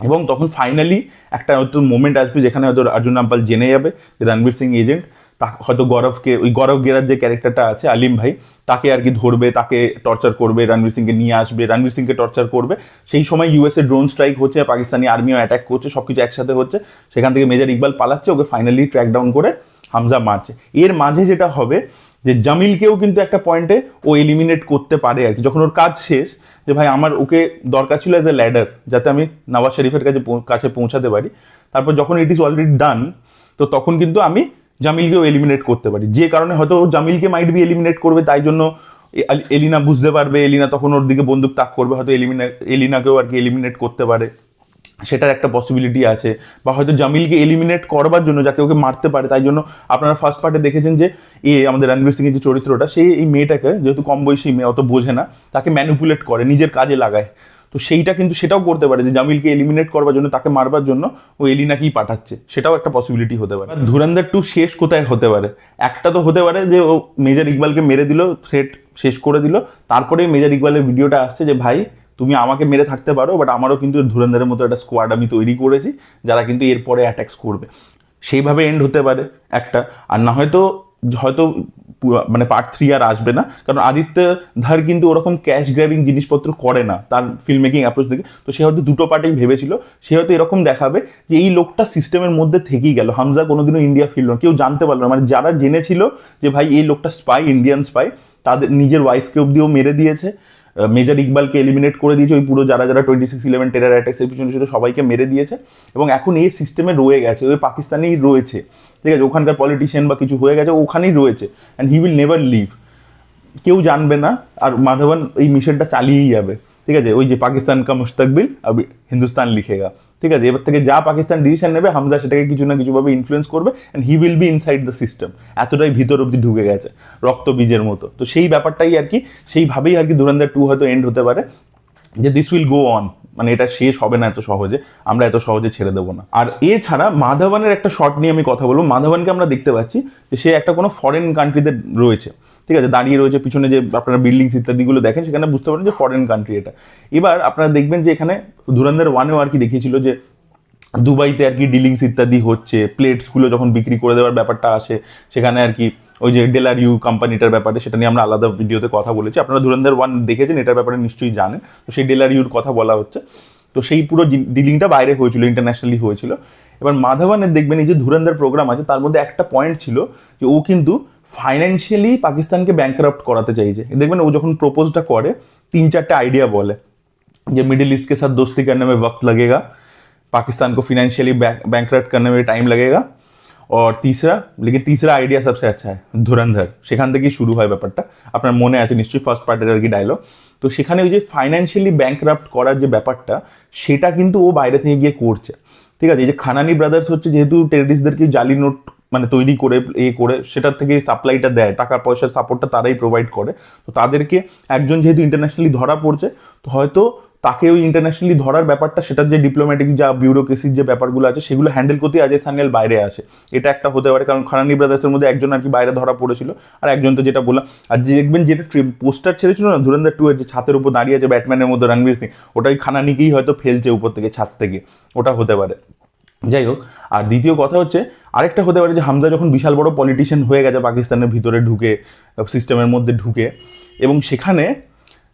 এবং তখন ফাইনালি একটা হয়তো মোমেন্ট আসবে যেখানে হয়তো অর্জুন রামপাল জেনে যাবে যে রণবীর সিং এজেন্ট, তা হয়তো গৌরবকে, ওই গৌরব গেরার যে ক্যারেক্টারটা আছে আলিম ভাই, তাকে আর কি ধরবে, তাকে টর্চার করবে, রণবীর সিংকে নিয়ে আসবে, রণবীর সিংকে টর্চার করবে। সেই সময় ইউএসএ ড্রোন স্ট্রাইক হচ্ছে, পাকিস্তানি আর্মিও অ্যাটাক করছে, সবকিছু একসাথে হচ্ছে, সেখান থেকে মেজর ইকবাল পালাচ্ছে, ওকে ফাইনালি ট্র্যাক ডাউন করে হামজা মারছে। এর মাঝে যেটা হবে যে জামিলকেও কিন্তু একটা পয়েন্টে ও এলিমিনেট করতে পারে আর কি, যখন ওর কাজ শেষ, যে ভাই আমার ওকে দরকার ছিল অ্যাজ এ ল্যাডার, যাতে আমি নওয়াজ শরীফের কাছে পৌঁছাতে পারি। তারপর যখন ইট ইজ অলরেডি ডান, তো তখন কিন্তু আমি জামিলকেও এলিমিনেট করতে পারি, যে কারণে হয়তো জামিলকে মাইট বি এলিমিনেট করবে, তাই জন্য এলিনা বুঝতে পারবে, এলিনা তখন ওর দিকে বন্দুক তাক করবে, হয়তো এলিনাকেও আর কি এলিমিনেট করতে পারে, সেটার একটা পসিবিলিটি আছে। বা হয়তো জামিলকে এলিমিনেট করবার জন্য, যাকে ওকে মারতে পারে, তাই জন্য আপনারা ফার্স্ট পার্টে দেখেছেন যে আমাদের রণবীর সিং এর যে চরিত্রটা, সে এই মেয়েটাকে, যেহেতু কম বয়সী মেয়ে, অত বোঝে না, তাকে ম্যানিপুলেট করে, নিজের কাজে লাগায়। তো সেইটা কিন্তু সেটাও করতে পারে যে জামিলকে এলিমিনেট করবার জন্য, তাকে মারবার জন্য ও এলিনাকেই পাঠাচ্ছে, সেটাও একটা পসিবিলিটি হতে পারে। ধুরন্ধর 2 শেষ কোথায় হতে পারে? একটা তো হতে পারে যে ও মেজর ইকবালকে মেরে দিল, থ্রেট শেষ করে দিল, তারপরে মেজর ইকবালের ভিডিওটা আসছে যে ভাই তুমি আমাকে মেরে থাকতে পারো, বাট আমারও কিন্তু ধুরন্ধরের মতো একটা স্কোয়াড আমি তৈরি করেছি যারা কিন্তু এরপরে অ্যাটাক্স করবে, সেইভাবে এন্ড হতে পারে একটা। আর না হয়তো হয়তো মানে পার্ট 3 আর আসবে না, কারণ আদিত্য ধার কিন্তু ওরকম ক্যাশ গ্র্যাবিং জিনিসপত্র করে না তার ফিল্ম মেকিং অ্যাপ্রোচ থেকে। তো সে হয়তো দুটো পার্টেই ভেবেছিল, সে হয়তো এরকম দেখাবে যে এই লোকটা সিস্টেমের মধ্যে থেকেই গেল, হামজা কোনোদিনও ইন্ডিয়া ফিরল না, কেউ জানতে পারলো না, মানে যারা জেনেছিল যে ভাই এই লোকটা স্পাই, ইন্ডিয়ান স্পাই, তাদের নিজের ওয়াইফকে অব্দিও মেরে দিয়েছে, মেজর ইকবালকে এলিমিনেট করে দিয়েছে, ওই পুরো যারা যারা 26/11 টেরার অ্যাটাক্সের পিছনে ছিল সবাইকে মেরে দিয়েছে, এবং এখন এই সিস্টেমে রয়ে গেছে, ওই পাকিস্তানেই রয়েছে, ঠিক আছে, ওখানকার পলিটিশিয়ান বা কিছু হয়ে গেছে, ওখানেই রয়েছে, and he will never leave, কেউ জানবে না। আর মাধবন এই মিশনটা চালিয়েই যাবে, ঠিক আছে, ওই যে পাকিস্তান কা মুস্তাকবিল আবি হিন্দুস্তান লিখেগা, ঠিক আছে, এবার থেকে যা পাকিস্তান ডিসিশন নেবে হামজা সেটাকে কিছু না কিছুভাবে ইনফ্লুয়েন্স করবে, and he will be inside the system, এতটাই ভিতর অব্দি ঢুকে গেছে রক্ত বীজের মতো। তো সেই ব্যাপারটাই আর কি, সেইভাবেই আর কি ধুরন্ধর 2 হয়তো এন্ড হতে পারে, যে দিস উইল গো অন, মানে এটা শেষ হবে না এত সহজে, আমরা এত সহজে ছেড়ে দেবো না। আর এছাড়া মাধবনের একটা শর্ট নিয়ে আমি কথা বলবো। মাধবনকে আমরা দেখতে পাচ্ছি যে সে একটা কোনো ফরেন কান্ট্রিতে রয়েছে, ঠিক আছে, দাঁড়িয়ে রয়েছে, পিছনে যে আপনারা বিল্ডিংস ইত্যাদিগুলো দেখেন সেখানে বুঝতে পারেন যে ফরেন কান্ট্রি এটা। এবার আপনারা দেখবেন যে এখানে ধুরন্ধর 1-এও আর কি দেখিয়েছিল যে দুবাইতে আর কি ডিলিংস ইত্যাদি হচ্ছে, প্লেটসগুলো যখন বিক্রি করে দেওয়ার ব্যাপারটা আসে, সেখানে আর কি ওই যে ডেলারিউ কোম্পানিটার ব্যাপারে, সেটা নিয়ে আমরা আলাদা ভিডিওতে কথা বলেছি, আপনারা ধুরন্ধর 1 দেখেছেন, এটার ব্যাপারে নিশ্চয়ই জানেন। তো সেই ডেলারিউর কথা বলা হচ্ছে, তো সেই পুরো ডিলিংটা বাইরে হয়েছিল, ইন্টারন্যাশনালি হয়েছিল। এবার মাধবনের দেখবেন এই যে ধুরন্ধর প্রোগ্রাম আছে, তার মধ্যে একটা পয়েন্ট ছিল যে ও কিন্তু ফাইন্যান্সিয়ালি পাকিস্তানকে ব্যাংকরাপ্ট করাতে চাইছে। দেখবেন ও যখন প্রপোজটা করে 3-4টে আইডিয়া বলে যে मिडिल ईस्ट के साथ दोस्ती करने में वक्त लगेगा, पाकिस्तान को फाइनेंशियली बैंकरप्ट करने में टाइम लगेगा, और तीसरा आइडिया सबसे अच्छा है धुरंधर। সেখান থেকেই শুরু হয় ব্যাপারটা, আপনার মনে আছে নিশ্চয়ই ফার্স্ট পার্টের আর কি ডায়লগ। তো সেখানে ওই যে ফাইন্যান্সিয়ালি ব্যাংকরাপ্ট করার যে ব্যাপারটা, সেটা কিন্তু ও বাইরে থেকে গিয়ে করছে, ঠিক আছে। এই যে খানানি ব্রাদার্স হচ্ছে যেহেতু টেররিস্টদেরকে জালি নোট মানে তৈরি করে করে সেটার থেকে সাপ্লাইটা দেয়, টাকা পয়সার সাপোর্টটা তারাই প্রোভাইড করে। তো তাদেরকে একজন যেহেতু ইন্টারন্যাশনালি ধরা পড়ছে, তো হয়তো তাকে ওই ইন্টারন্যাশনালি ধরার ব্যাপারটা, সেটার যে ডিপ্লোম্যাটিক যা বিউরোক্রেসির যে ব্যাপারগুলো আছে সেগুলো হ্যান্ডেল করতে অজয় সান্যাল বাইরে আসে। এটা একটা হতে পারে, কারণ খানানি ব্রাদার্সের মধ্যে একজন আর কি বাইরে ধরা পড়েছিল, আর একজন তো যেটা বললাম। আর যে দেখবেন যেটা পোস্টার ছেড়েছিল না ধুরন্ধর 2 এর, যে ছাতের উপর দাঁড়িয়ে আছে ব্যাটম্যানের মধ্যে রণবীর সিং, ওটাই খানানিকেই হয়তো ফেলছে উপর থেকে, ছাদ থেকে, ওটা হতে পারে। যাই হোক, আর দ্বিতীয় কথা হচ্ছে আরেকটা হতে পারে যে হামজা যখন বিশাল বড় পলিটিশিয়ান হয়ে গেছে পাকিস্তানের ভিতরে ঢুকে, সিস্টেমের মধ্যে ঢুকে, এবং সেখানে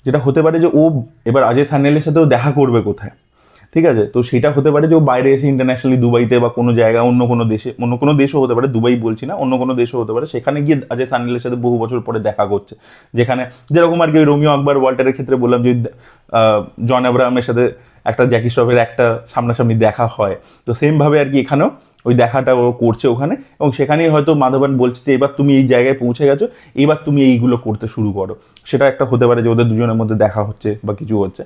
যেটা হতে পারে যে ও এবার অজয় সান্যালের সাথেও দেখা করবে কোথায়, ঠিক আছে? তো সেটা হতে পারে যে ও বাইরে এসে ইন্টারন্যাশনালি দুবাইতে বা কোনো জায়গায় অন্য কোনো দেশও হতে পারে, দুবাই বলছি না, অন্য কোনো দেশও হতে পারে, সেখানে গিয়ে অজয় সান্যালের সাথে বহু বছর পরে দেখা করছে। যেখানে যেরকম আর কি ওই রোমিও আকবর ওয়াল্টারের ক্ষেত্রে বললাম যে জন আব্রাহামের সাথে একটা জ্যাকি শ্রফের একটা সামনাসামনি দেখা হয়, তো সেমভাবে আর কি এখানেও ওই দেখাটা ও করছে ওখানে, এবং সেখানেই হয়তো মাধবন বলছে যে এবার তুমি এই জায়গায় পৌঁছে গেছো, এবার তুমি এইগুলো করতে শুরু করো। সেটা একটা হতে পারে যে ওদের দুজনের মধ্যে দেখা হচ্ছে বা কিছু হচ্ছে।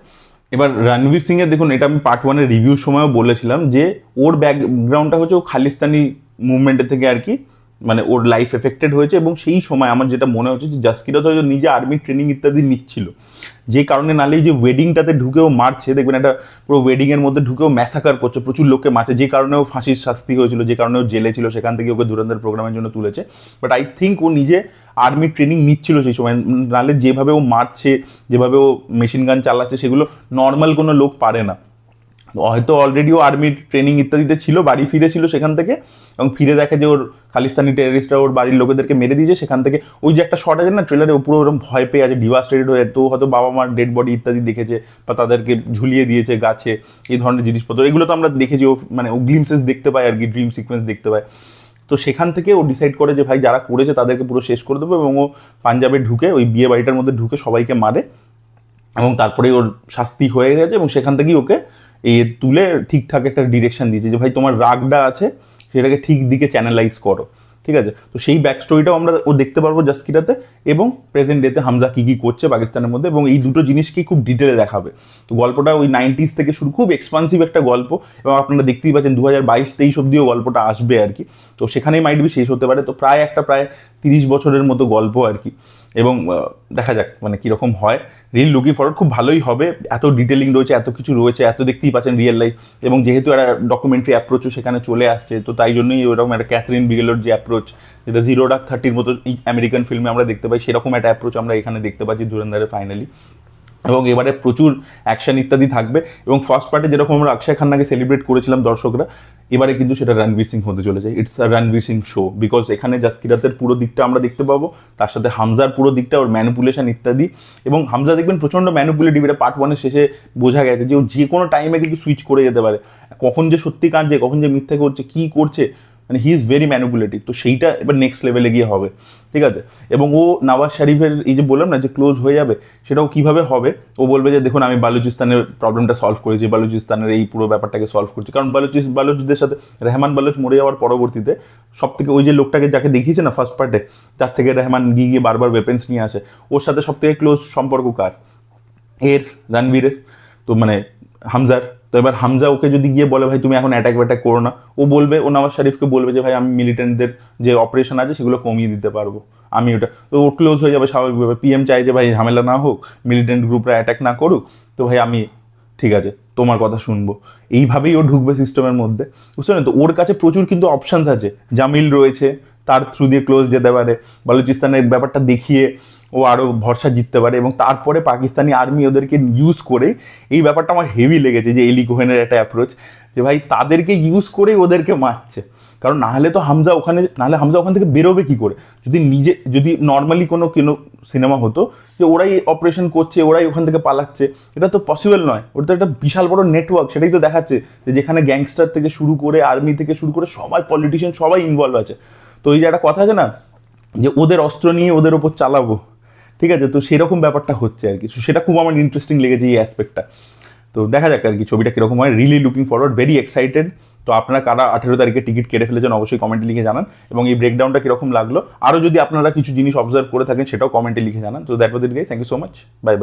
এবার রণবীর সিং এর দেখুন, এটা আমি পার্ট 1-এর রিভিউর সময়ও বলেছিলাম যে ওর ব্যাকগ্রাউন্ডটা হচ্ছে ও খালিস্তানি মুভমেন্টের থেকে আর কি, মানে ওর লাইফ এফেক্টেড হয়েছে, এবং সেই সময় আমার যেটা মনে হচ্ছে যে জাসকিরাত হয়তো নিজে আর্মি ট্রেনিং ইত্যাদি নিচ্ছিল, যে কারণে নালে যে ওয়েডিংটাতে ঢুকেও মারছে, দেখবেন একটা পুরো ওয়েডিংয়ের মধ্যে ঢুকেও ম্যাসাকার করছে, প্রচুর লোককে মারছে, যে কারণেও ফাঁসির শাস্তি হয়েছিল, যে কারণে ও জেলে ছিল, সেখান থেকে ওকে ধুরন্ধর প্রোগ্রামের জন্য তুলেছে। বাট আই থিঙ্ক ও নিজে আর্মি ট্রেনিং নিচ্ছিল সেই সময়, নাহলে যেভাবে ও মারছে, যেভাবে ও মেশিন গান চালাচ্ছে, সেগুলো নর্মাল কোনো লোক পারে না। হয়তো অলরেডি ও আর্মির ট্রেনিং ইত্যাদিতে ছিল, বাড়ি ফিরেছিল সেখান থেকে, এবং ফিরে দেখে যে ওর খালিস্তানি টেররিস্টরা ওর বাড়ির লোকেদেরকে মেরে দিয়েছে। সেখান থেকে ওই যে একটা শট আছে না ট্রেলারে, ও পুরো ওরকম ভয় পেয়ে আছে, ডিভাস্টেটেড হয়ে, তো হয়তো বাবা মার ডেড বডি ইত্যাদি দেখেছে, বা তাদেরকে ঝুলিয়ে দিয়েছে গাছে, এই ধরনের জিনিসপত্র, এগুলো তো আমরা দেখেছি। ও মানে ও গ্লিমসেস দেখতে পায় আর কি, ড্রিম সিকোয়েন্স দেখতে পায়। তো সেখান থেকে ও ডিসাইড করে যে ভাই যারা করেছে তাদেরকে পুরো শেষ করে দেবো, এবং ও পাঞ্জাবে ঢুকে ওই বিয়ে বাড়িটার মধ্যে ঢুকে সবাইকে মারে, এবং তারপরেই ওর শাস্তি হয়ে গেছে, এবং সেখান থেকেই ওকে তুলে ঠিকঠাক একটা ডিরেকশন দিয়েছে যে ভাই তোমার রাগটা আছে সেটাকে ঠিক দিকে চ্যানেলাইজ করো, ঠিক আছে? তো সেই ব্যাক স্টোরিটাও আমরা ও দেখতে পারবো জাসকিরাতে, এবং প্রেজেন্ট ডেতে হামজা কী কী করছে পাকিস্তানের মধ্যে, এবং এই দুটো জিনিসকেই খুব ডিটেলে দেখাবে। তো গল্পটা ওই 90s থেকে শুরু, খুব এক্সপান্সিভ একটা গল্প, এবং আপনারা দেখতেই পাচ্ছেন 2022-23 অব্দিও গল্পটা আসবে আর কি। তো সেখানেই মাইট বি শেষ হতে পারে। তো প্রায় 30 বছরের মতো গল্প আর কি, এবং দেখা যাক মানে কীরকম হয়। রিয়েল লুকিং ফরওয়ার্ড, খুব ভালোই হবে, এত ডিটেলিং রয়েছে, এত কিছু রয়েছে, এত দেখতেই পাচ্ছেন রিয়েল লাইফ, এবং যেহেতু একটা ডকুমেন্টারি অ্যাপ্রোচও সেখানে চলে আসছে, তো তাই জন্যই ওরকম একটা ক্যাথরিন বিগেলোর যে অ্যাপ্রোচ, যেটা 0-30 মতো আমেরিকান ফিল্মে আমরা দেখতে পাই, সেরকম একটা অ্যাপ্রোচ আমরা এখানে দেখতে পাচ্ছি ধুরন্ধরে ফাইনালি। এবং এবারে প্রচুর অ্যাকশন ইত্যাদি থাকবে, এবং ফার্স্ট পার্টে যেরকম আমরা অক্ষয় খান্নাকে সেলিব্রেট করেছিলাম দর্শকরা, এবারে কিন্তু সেটা রণবীর সিং হতে চলেছে। It's a Ranveer Singh show, because এখানে জাসকিরাতের পুরো দিকটা আমরা দেখতে পাবো, তার সাথে হামজার পুরো দিকটা, ওর ম্যানিপুলেশন ইত্যাদি। এবং হামজা দেখবেন প্রচণ্ড ম্যানিপুলেটিভ, এটা পার্ট 1-এর শেষে বোঝা গেছে যে ও যে কোনো টাইমে কিন্তু সুইচ করে যেতে পারে, কখন যে সত্যি কাঁদছে, কখন যে মিথ্যে করছে, কী করছে, মানে হি ইজ ভেরি ম্যানিপুলেটিভ। তো সেইটা এবার নেক্সট লেভেলে গিয়ে হবে, ঠিক আছে? এবং ও নওয়াজ শরীফের এই যে বললাম না যে ক্লোজ হয়ে যাবে, সেটাও কীভাবে হবে, ও বলবে যে দেখুন আমি বালুচিস্তানের প্রবলেমটা সলভ করেছি, বালুচিস্তানের এই পুরো ব্যাপারটাকে সলভ করছি, কারণ বালুচদের সাথে রেহমান বালুচ মরে যাওয়ার পরবর্তীতে সব থেকে ওই যে লোকটাকে যাকে দেখিয়েছে না ফার্স্ট পার্টে, যার থেকে রেহমান গিয়ে বারবার ওয়েপেন্স নিয়ে আসে, ওর সাথে সব থেকে ক্লোজ সম্পর্ক কার? এর, রণবীরের, তো মানে হামজার। তো এবার হামজা ওকে যদি গিয়ে বলে ভাই তুমি এখন অ্যাটাক ব্যাটাক করো না, ও বলবে, ও নওয়াজ শরীফকে বলবে যে ভাই আমি মিলিটেন্টদের যে অপারেশন আছে সেগুলো কমিয়ে দিতে পারবো, আমি ওটা, তো ও ক্লোজ হয়ে যাবে স্বাভাবিকভাবে। পিএম চাই যে ভাই ঝামেলা না হোক, মিলিটেন্ট গ্রুপরা অ্যাটাক না করুক, তো ভাই আমি ঠিক আছে তোমার কথা শুনবো, এইভাবেই ও ঢুকবে সিস্টেমের মধ্যে, বুঝতে পারেন? তো ওর কাছে প্রচুর কিন্তু অপশানস আছে, জামিল রয়েছে, তার থ্রু দিয়ে ক্লোজ যেতে পারে, বালুচিস্তানের ব্যাপারটা দেখিয়ে ও আরও ভরসা জিততে পারে, এবং তারপরে পাকিস্তানি আর্মি ওদেরকে ইউজ করে, এই ব্যাপারটা আমার হেভি লেগেছে যে এলি কোহেনের একটা অ্যাপ্রোচ, যে ভাই তাদেরকে ইউজ করেই ওদেরকে মারছে, কারণ নাহলে তো হামজা ওখান থেকে বেরোবে কী করে? যদি নর্মালি কোনো সিনেমা হতো যে ওরাই অপারেশন করছে, ওরাই ওখান থেকে পালাচ্ছে, এটা তো পসিবল নয়। ওটা তো একটা বিশাল বড় নেটওয়ার্ক, সেটাই তো দেখাচ্ছে যে যেখানে গ্যাংস্টার থেকে শুরু করে আর্মি থেকে শুরু করে সবাই, পলিটিশিয়ান সবাই ইনভলভ আছে। তো এই যে একটা কথা আছে না যে ওদের অস্ত্র নিয়ে ওদের ওপর চালাবো, ঠিক আছে? তো সেরকম ব্যাপারটা হচ্ছে আর কি, সেটা খুব আমার ইন্টারেস্টিং লেগেছে এই অ্যাসপেক্টটা। তো দেখা যাক আর কি ছবিটা কীরকম হয়, really looking forward, very excited. তো আপনারা কারা 18 তারিখে টিকিট কেটে ফেলেছেন অবশ্যই কমেন্টে লিখে জানান, এবং এই ব্রেকডাউনটা কীরকম লাগলো, আরও যদি আপনারা কিছু জিনিস অবজার্ভ করে থাকেন সেটাও কমেন্টে লিখে জানান। তো that was it guys, thank you so much, bye by.